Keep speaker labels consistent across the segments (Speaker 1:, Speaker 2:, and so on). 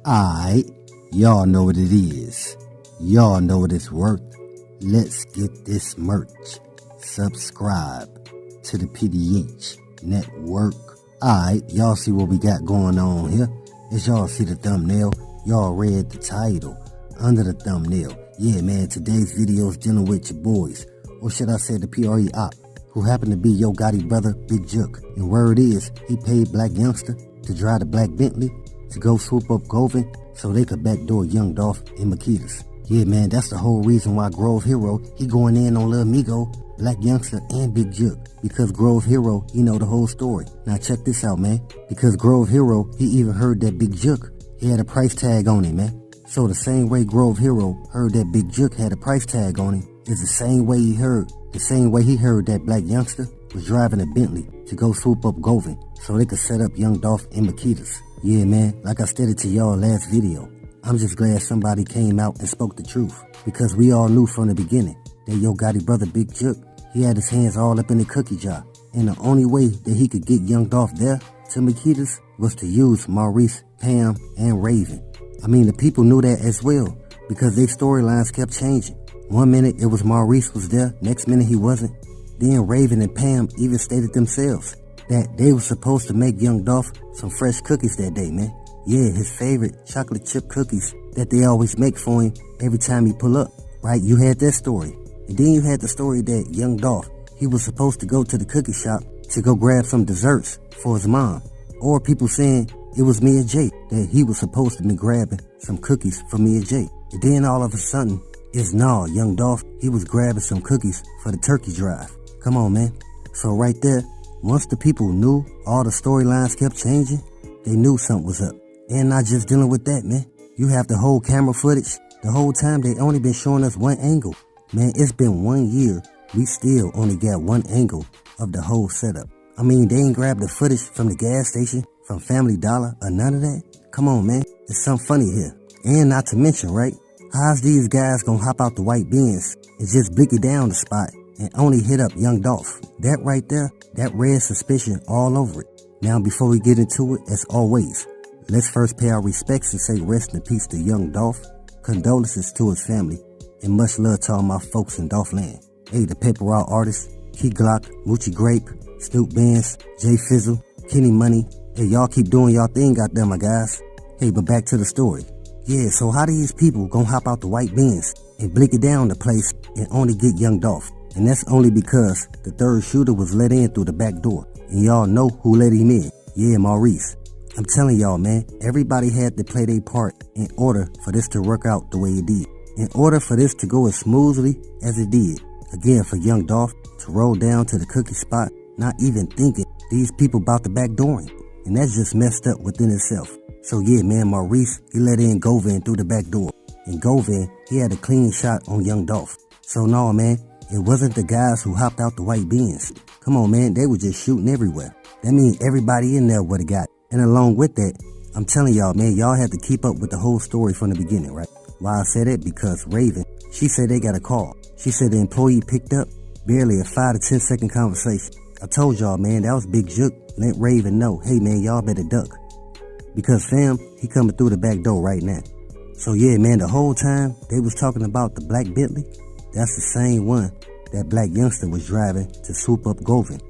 Speaker 1: Alright, y'all know what it is. Y'all know what it's worth. Let's get this merch. Subscribe to the PDH Network. Alright, y'all see what we got going on here. As y'all see the thumbnail, y'all read the title under the thumbnail. Yeah, man, today's video is dealing with your boys, or should I say the R.I.P, who happen to be Yo Gotti brother, Big Jook. And word is, he paid Blac Youngsta to drive the black Bentley to go swoop up Goven so they could backdoor young Dolph and Makedas. Yeah, man, that's the whole reason why Grove Hero, he going in on Lil Migo, Blac Youngsta, and Big Jook. Because Grove Hero, he know the whole story. Now check this out, man. Because Grove Hero, he even heard that Big Jook, he had a price tag on him, man. So the same way Grove Hero heard that Big Jook had a price tag on him is the same way he heard that Blac Youngsta was driving a Bentley to go swoop up Goven so they could set up young Dolph and Makedas. Yeah, man, like I stated to y'all last video, I'm just glad somebody came out and spoke the truth, because we all knew from the beginning that Yo Gotti brother Big Jook, he had his hands all up in the cookie jar, and the only way that he could get young Dolph there to Makedas was to use Maurice, Pam, and Raven. I mean, the people knew that as well, because their storylines kept changing. One minute it was Maurice was there, next minute he wasn't. Then Raven and Pam even stated themselves that they were supposed to make young Dolph some fresh cookies that day, man. Yeah, his favorite chocolate chip cookies that they always make for him every time he pull up, right? You had that story. And then you had the story that young Dolph, he was supposed to go to the cookie shop to go grab some desserts for his mom. Or people saying it was Mia J, that he was supposed to be grabbing some cookies for Mia J. And then all of a sudden, it's nah, young Dolph, he was grabbing some cookies for the turkey drive. Come on, man. So right there, once the people knew all the storylines kept changing, they knew something was up. And not just dealing with that, man. You have the whole camera footage. The whole time they only been showing us one angle. Man, it's been 1 year. We still only got one angle of the whole setup. I mean, they ain't grabbed the footage from the gas station, from Family Dollar, or none of that. Come on, man. There's something funny here. And not to mention, right? How's these guys gonna hop out the white Benz and just blicky down the spot and only hit up young Dolph? That right there, that red suspicion all over it. Now, before we get into it, as always, let's first pay our respects and say rest in peace to young Dolph, condolences to his family, and much love to all my folks in Dolph land. Hey, the Pepper Out artists, Key Glock, Moochie Grape, Snoop Bands, Jay Fizzle, Kenny Money. Hey, y'all keep doing y'all thing out there, my guys. Hey, but back to the story. Yeah, so how these people gonna hop out the white Benz and blick it down the place and only get young Dolph? And that's only because the third shooter was let in through the back door. And y'all know who let him in. Yeah, Maurice. I'm telling y'all, man, everybody had to play their part in order for this to work out the way it did. In order for this to go as smoothly as it did. Again, for young Dolph to roll down to the cookie spot, not even thinking these people about to backdoor him. And that's just messed up within itself. So yeah, man, Maurice, he let in Goven through the back door. And Goven, he had a clean shot on young Dolph. So no, man, it wasn't the guys who hopped out the white Benz. Come on, man, they were just shooting everywhere. That means everybody in there would've got. And along with that, I'm telling y'all, man, y'all had to keep up with the whole story from the beginning, right? Why I said that? Because Raven, she said they got a call. She said the employee picked up barely a 5 to 10 second conversation. I told y'all, man, that was Big Jook. Let Raven know, hey, man, y'all better duck. Because fam, he coming through the back door right now. So yeah, man, the whole time they was talking about the black Bentley, that's the same one that Blac Youngsta was driving to swoop up Goven.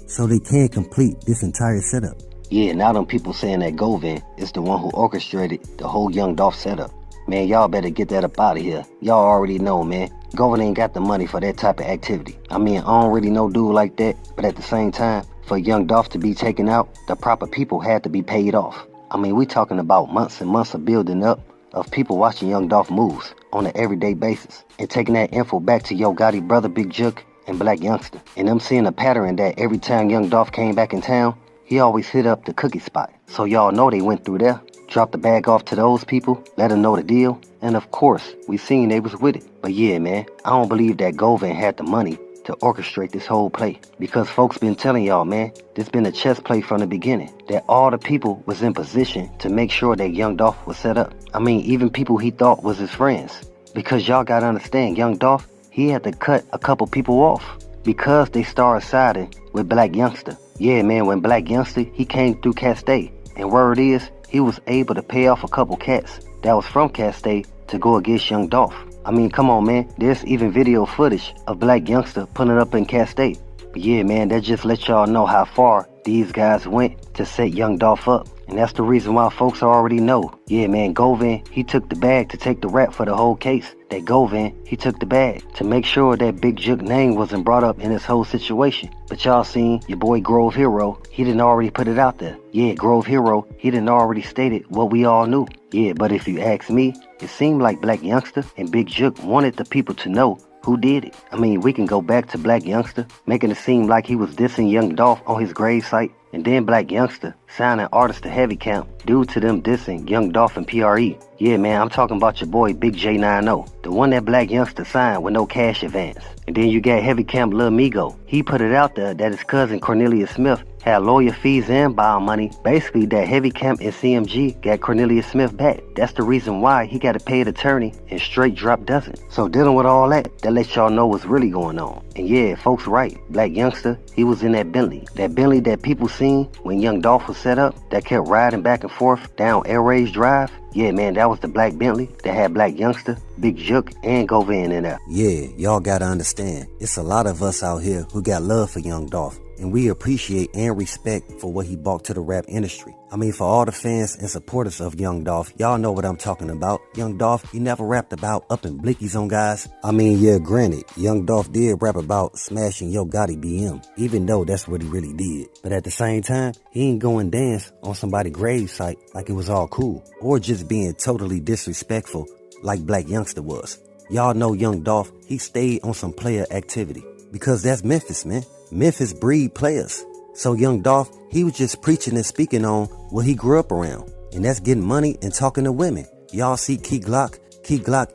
Speaker 1: So they can complete this entire setup.
Speaker 2: Yeah, now them people saying that Goven is the one who orchestrated the whole young Dolph setup. Man, y'all better get that up out of here. Y'all already know, man. Goven ain't got the money for that type of activity. I mean, I don't really know dude like that, but at the same time, for young Dolph to be taken out, the proper people had to be paid off. I mean, we talking about months and months of building up of people watching young Dolph moves on an everyday basis and taking that info back to Yo Gotti brother Big Jook and Blac Youngsta. And them seeing a pattern that every time young Dolph came back in town, he always hit up the cookie spot. So y'all know they went through there, dropped the bag off to those people, let them know the deal, and of course, we seen they was with it. But yeah, man, I don't believe that Goven had the money to orchestrate this whole play. Because folks been telling y'all, man, this been a chess play from the beginning. That all the people was in position to make sure that young Dolph was set up. I mean, even people he thought was his friends. Because y'all gotta understand, young Dolph, he had to cut a couple people off. Because they started siding with Blac Youngsta. Yeah, man, when Blac Youngsta, he came through Castay. And word is, he was able to pay off a couple cats that was from Cat State to go against young Dolph. I mean, come on, man. There's even video footage of Blac Youngsta pulling up in Cat State. But yeah, man, that just lets y'all know how far these guys went to set young Dolph up. And that's the reason why folks already know. Yeah, man, Goven, he took the bag to take the rap for the whole case. That Goven, he took the bag to make sure that Big Jook name wasn't brought up in this whole situation. But y'all seen your boy Grove Hero, he didn't already put it out there. Yeah, Grove Hero, he didn't already stated what we all knew. Yeah, but if you ask me, it seemed like Blac Youngsta and Big Jook wanted the people to know who did it. I mean, we can go back to Blac Youngsta, making it seem like he was dissing young Dolph on his gravesite, and then Blac Youngsta signing artists to Heavy Camp due to them dissing young Dolph and PRE. Yeah, man, I'm talking about your boy Big J90, the one that Blac Youngsta signed with no cash advance. And then you got Heavy Camp Lil Migo. He put it out there that his cousin Cornelius Smith had lawyer fees and bond money. Basically, that Heavy Camp and CMG got Cornelius Smith back. That's the reason why he got a paid attorney and straight drop doesn't. So dealing with all that, that lets y'all know what's really going on. And yeah, folks right, Blac Youngsta, he was in that Bentley. That Bentley that people seen when young Dolph was set up, that kept riding back and forth down Air Rays Drive. Yeah, man, that was the black Bentley that had Blac Youngsta, Big Jook, and Goven in there.
Speaker 1: Yeah, y'all gotta understand, it's a lot of us out here who got love for young Dolph, and we appreciate and respect for what he brought to the rap industry. I mean, for all the fans and supporters of young Dolph, y'all know what I'm talking about. Young Dolph, he never rapped about upping blickies on guys. I mean, yeah, granted, young Dolph did rap about smashing Yo Gotti BM, even though that's what he really did. But at the same time, he ain't go and dance on somebody's gravesite like it was all cool, or just being totally disrespectful like Blac Youngsta was. Y'all know young Dolph, he stayed on some player activity, because that's Memphis, man. Memphis breed players. So young Dolph, he was just preaching and speaking on what he grew up around, and that's getting money and talking to women. Y'all see Key Glock,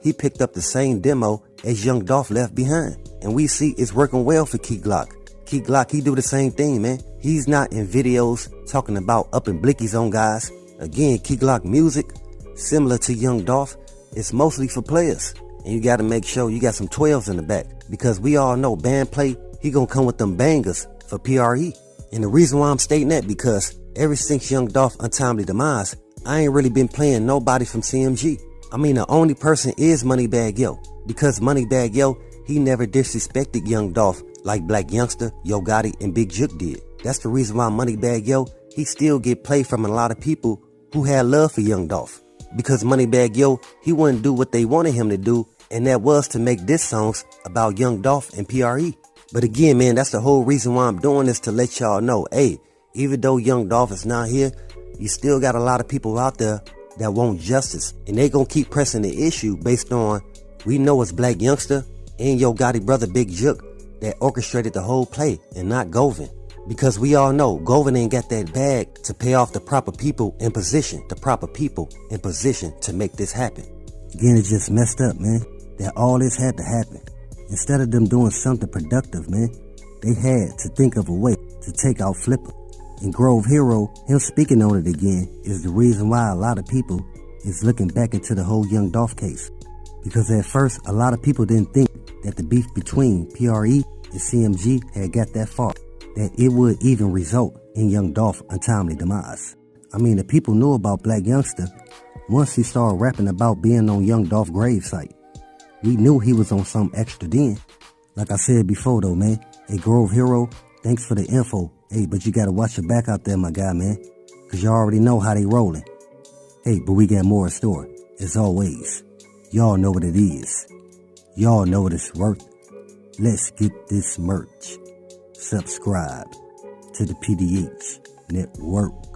Speaker 1: he picked up the same demo as young Dolph left behind, and we see it's working well for Key Glock. Key Glock, he do the same thing, man. He's not in videos talking about upping blickies on guys. Again, Key Glock music, similar to young Dolph, it's mostly for players, and you gotta make sure you got some 12s in the back, because we all know band play, he gonna come with them bangers for PRE. And the reason why I'm stating that, because ever since young Dolph untimely demise, I ain't really been playing nobody from CMG. I mean, the only person is Moneybagg Yo, because Moneybagg Yo, he never disrespected young Dolph like Blac Youngsta, Yo Gotti, and Big Jook did. That's the reason why Moneybagg Yo, he still get play from a lot of people who had love for young Dolph, because Moneybagg Yo, he wouldn't do what they wanted him to do, and that was to make diss songs about young Dolph and PRE. But again, man, that's the whole reason why I'm doing this, to let y'all know, hey, even though young Dolph is not here, you still got a lot of people out there that want justice, and they gonna keep pressing the issue based on, we know it's Blac Youngsta and Yo Gotti brother Big Jook that orchestrated the whole play, and not Goven. Because we all know Goven ain't got that bag to pay off the proper people in position, to make this happen. Again, it's just messed up, man, that all this had to happen. Instead of them doing something productive, man, they had to think of a way to take out Flipper. And Grove Hero, him speaking on it again, is the reason why a lot of people is looking back into the whole young Dolph case. Because at first, a lot of people didn't think that the beef between PRE and CMG had got that far, that it would even result in young Dolph untimely demise. I mean, the people knew about Blac Youngsta once he started rapping about being on young Dolph gravesite. We knew he was on some extra then. Like I said before though, man, hey Grove Hero, thanks for the info. Hey, but you gotta watch your back out there, my guy, man, cause you already know how they rolling. Hey, but we got more in store. As always, y'all know what it is. Y'all know what it's worth. Let's get this merch. Subscribe to the PDH Network.